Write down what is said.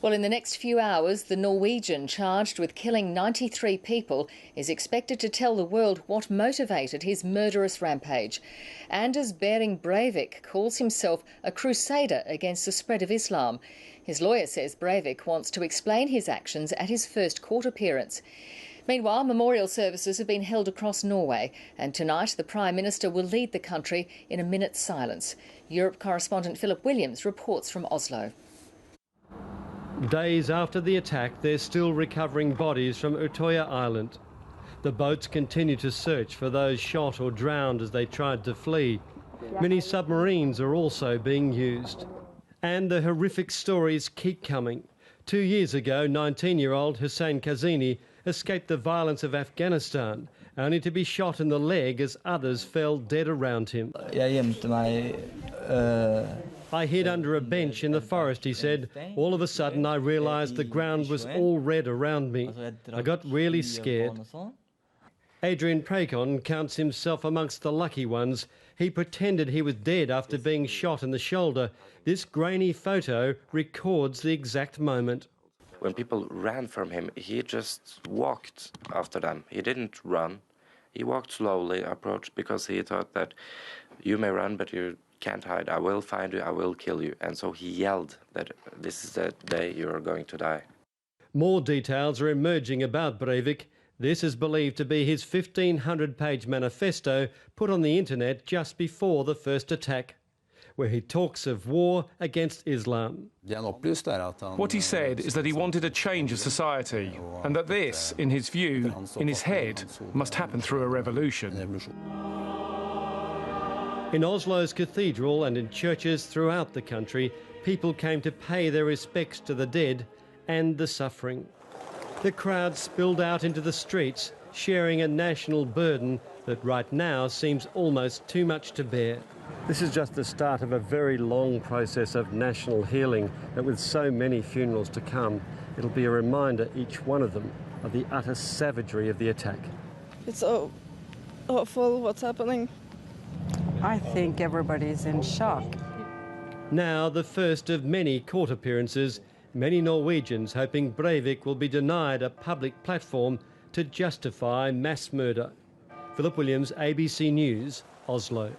Well, in the next few hours, the Norwegian charged with killing 93 people is expected to tell the world what motivated his murderous rampage. Anders Behring Breivik calls himself a crusader against the spread of Islam. His lawyer says Breivik wants to explain his actions at his first court appearance. Meanwhile, memorial services have been held across Norway, and tonight the Prime Minister will lead the country in a minute's silence. Europe correspondent Philip Williams reports from Oslo. Days after the attack, they're still recovering bodies from Utøya Island. The boats continue to search for those shot or drowned as they tried to flee. Many submarines are also being used. And the horrific stories keep coming. 2 years ago, 19-year-old Hussein Kazini escaped the violence of Afghanistan, only to be shot in the leg as others fell dead around him. I hid under a bench in the forest, he said. All of a sudden I realised the ground was all red around me. I got really scared. Adrian Prakon counts himself amongst the lucky ones. He pretended he was dead after being shot in the shoulder. This grainy photo records the exact moment. When people ran from him, he just walked after them. He didn't run. He walked slowly, approached, because he thought that you may run, but you can't hide. I will find you, I will kill you. And so he yelled that this is the day you are going to die. More details are emerging about Breivik. This is believed to be his 1,500-page manifesto put on the internet just before the first attack, where he talks of war against Islam. What he said is that he wanted a change of society, and that this, in his view, in his head, must happen through a revolution. In Oslo's cathedral and in churches throughout the country, people came to pay their respects to the dead and the suffering. The crowd spilled out into the streets, sharing a national burden that right now seems almost too much to bear. This is just the start of a very long process of national healing, that with so many funerals to come, it'll be a reminder, each one of them, of the utter savagery of the attack. It's so awful what's happening. I think everybody's in shock. Now, the first of many court appearances, many Norwegians hoping Breivik will be denied a public platform to justify mass murder. Philip Williams, ABC News, Oslo.